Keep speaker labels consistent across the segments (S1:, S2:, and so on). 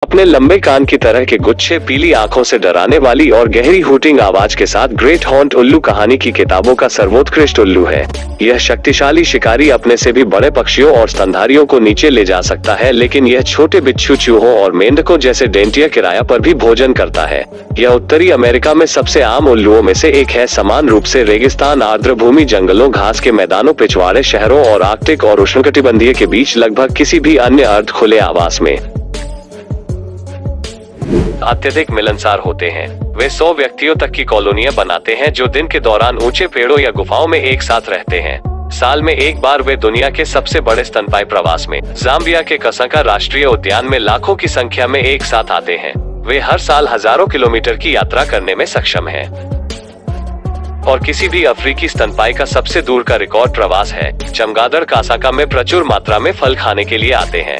S1: अपने लंबे कान की तरह के गुच्छे, पीली आंखों से डराने वाली और गहरी हूटिंग आवाज के साथ ग्रेट हॉर्न्ड उल्लू कहानी की किताबों का सर्वोत्कृष्ट उल्लू है। यह शक्तिशाली शिकारी अपने से भी बड़े पक्षियों और स्तनधारियों को नीचे ले जा सकता है, लेकिन यह छोटे बिच्छू, चूहों और मेंढकों जैसे डेंटिया किराया पर भी भोजन करता है। यह उत्तरी अमेरिका में सबसे आम उल्लुओं में से एक है, समान रूप से रेगिस्तान, आर्द्र भूमि, जंगलों, घास के मैदानों, पिछवाड़े शहरों और आर्कटिक और उष्णकटिबंधीय के बीच लगभग किसी भी अन्य अर्ध खुले आवास में अत्यधिक मिलनसार होते हैं। वे 100 व्यक्तियों तक की कॉलोनियां बनाते हैं जो दिन के दौरान ऊंचे पेड़ों या गुफाओं में एक साथ रहते हैं। साल में एक बार वे दुनिया के सबसे बड़े स्तनपायी प्रवास में जाम्बिया के कसंका राष्ट्रीय उद्यान में लाखों की संख्या में एक साथ आते हैं। वे हर साल हजारों किलोमीटर की यात्रा करने में सक्षम हैं। और किसी भी अफ्रीकी स्तनपायी का सबसे दूर का रिकॉर्ड प्रवास है। चमगादड़ कासाका में प्रचुर मात्रा में फल खाने के लिए आते हैं,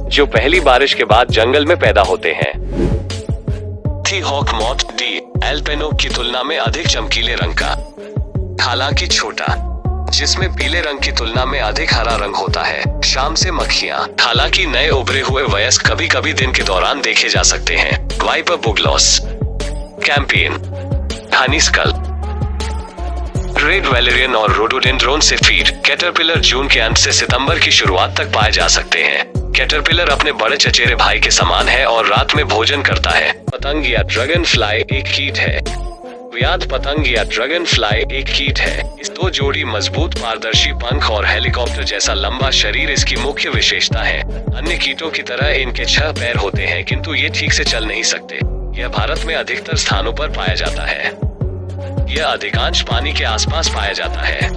S1: जो पहली बारिश के बाद जंगल में पैदा होते हैं। थी हॉक मॉथ डी एल्पेनो की तुलना में अधिक चमकीले रंग का, हालांकि छोटा, जिसमें पीले रंग की तुलना में अधिक हरा रंग होता है। शाम से मक्खियां, हालांकि नए उभरे हुए वयस्क कभी कभी दिन के दौरान देखे जा सकते हैं। वाइपर बुगलॉस, कैंपियन, हनीस्कल, रेड वैलेरियन और रोडोडेंड्रोन से फीड कैटरपिलर जून के अंत से सितंबर की शुरुआत तक पाए जा सकते हैं। कैटरपिलर अपने बड़े चचेरे भाई के समान है और रात में भोजन करता है। पतंग या ड्रैगन फ्लाई एक कीट है। व्याध पतंग या ड्रैगन फ्लाई एक कीट है। इस 2 जोड़ी मजबूत पारदर्शी पंख और हेलीकॉप्टर जैसा लंबा शरीर इसकी मुख्य विशेषता है। अन्य कीटों की तरह इनके 6 पैर होते हैं, किंतु ये ठीक से चल नहीं सकते। यह भारत में अधिकतर स्थानों पर पाया जाता है। यह अधिकांश पानी के आसपास पाया जाता है।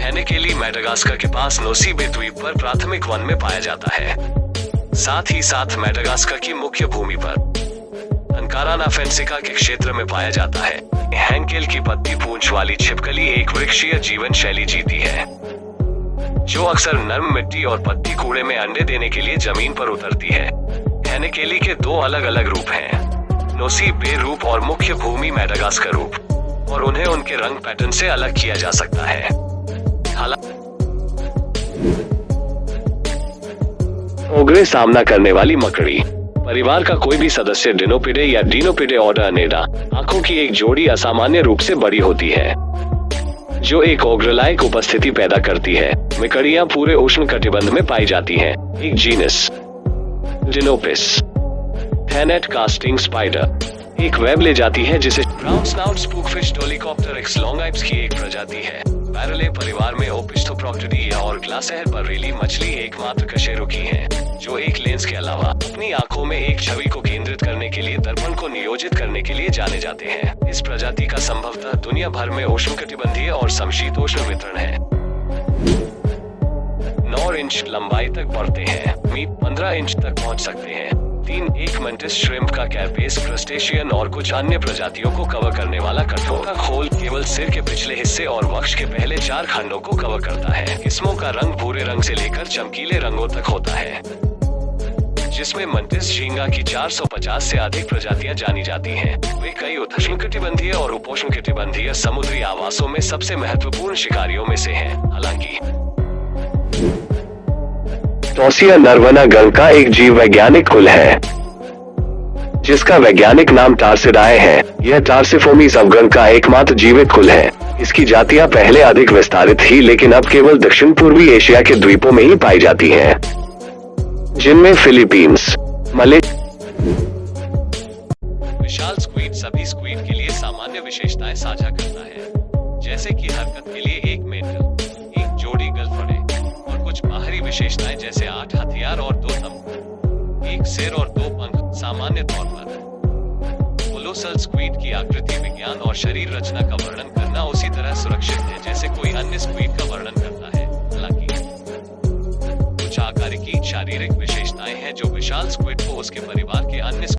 S1: हेनेकेली मैडागास्कर के पास नोसी बे द्वीप पर प्राथमिक वन में पाया जाता है। साथ ही साथ मैडागास्कर की मुख्य भूमि पर अंकाराना फेंसिका के क्षेत्र में पाया जाता है। हैंकेल की पत्ती पूंछ वाली छिपकली एक वृक्षीय जीवन शैली जीती है, जो अक्सर नर्म मिट्टी और पत्ती कूड़े में अंडे देने के लिए जमीन पर उतरती है। हेनेकेली के 2 अलग अलग रूप हैं, नोसी बे रूप और मुख्य भूमि मैडागास्कर रूप, और उन्हें उनके रंग पैटर्न से अलग किया जा सकता है। ओग्रे सामना करने वाली मकड़ी, परिवार का कोई भी सदस्य डिनोपिडे या डीनोपिडे ऑर्डर अनेडा, आंखों की एक जोड़ी असामान्य रूप से बड़ी होती है, जो एक ओग्रे-लाइक उपस्थिति पैदा करती है। मकड़ियां पूरे उष्णकटिबंध में पाई जाती हैं। एक जीनस डिनोपिस थैनेट कास्टिंग स्पाइडर एक वेब ले जाती है जिसे ब्राउन स्नाउट स्पूकफिश डोलिकॉप्टेरिक्स लॉन्गाइप्स की एक प्रजाति है। पैरेले परिवार में ओपिस्थोप्रोक्टिडिया और ग्लासहर बर्रेली मछली एकमात्र कशेरुकी है, जो एक लेंस के अलावा अपनी आंखों में एक छवि को केंद्रित करने के लिए दर्पण को नियोजित करने के लिए जाने जाते हैं। इस प्रजाति का संभवतः दुनिया भर में उष्णकटिबंधीय और समशीतोष्ण वितरण है। 9 इंच लंबाई तक बढ़ते हैं। मीट 15 इंच तक पहुंच सकते हैं। 3 एक मंटिस श्रिम्प का कैरपेस क्रस्टेशियन और कुछ अन्य प्रजातियों को कवर करने वाला कठोर का खोल केवल सिर के पिछले हिस्से और वक्ष के पहले 4 खंडों को कवर करता है। किस्मों का रंग भूरे रंग से लेकर चमकीले रंगों तक होता है, जिसमें मंटिस झींगा की 450 से अधिक प्रजातियां जानी जाती हैं। वे कई उष्णकटिबंधीय और उपोष्णकटिबंधीय समुद्री आवासों में सबसे महत्वपूर्ण शिकारियों में से हैं। हालांकि टॉसिया नर्वना गण का एक जीव वैज्ञानिक कुल है, जिसका वैज्ञानिक नाम टार्सिडाए है। यह टार्सिफोमीज अवगण का एकमात्र जीवित कुल है। इसकी जातियां पहले अधिक विस्तारित थी, लेकिन अब केवल दक्षिण पूर्वी एशिया के द्वीपों में ही पाई जाती हैं, जिनमें फिलीपींस, मलेशिया। विशाल स्क्वीड सभी स्क्वीड के लिए सामान्य विशेषताएं साझा करता है, जैसे कि हरकत के लिए एक मेंटल, एक जोड़ी गलफड़े और कुछ बाहरी विशेषताएं जैसे 8 हथियार और 2 तंबू, एक सिर और 2 पंख। सामान्य तौर पर कोलोसल स्क्वीड की आकृति, विज्ञान और शरीर रचना का वर्णन करना उसी तरह सुरक्षित है जैसे कोई अन्य स्क्वीड का वर्णन करता है। हालांकि कुछ आकारिकी शारीरिक विशेषताएं हैं जो विशाल स्क्विड को उसके परिवार के अन्य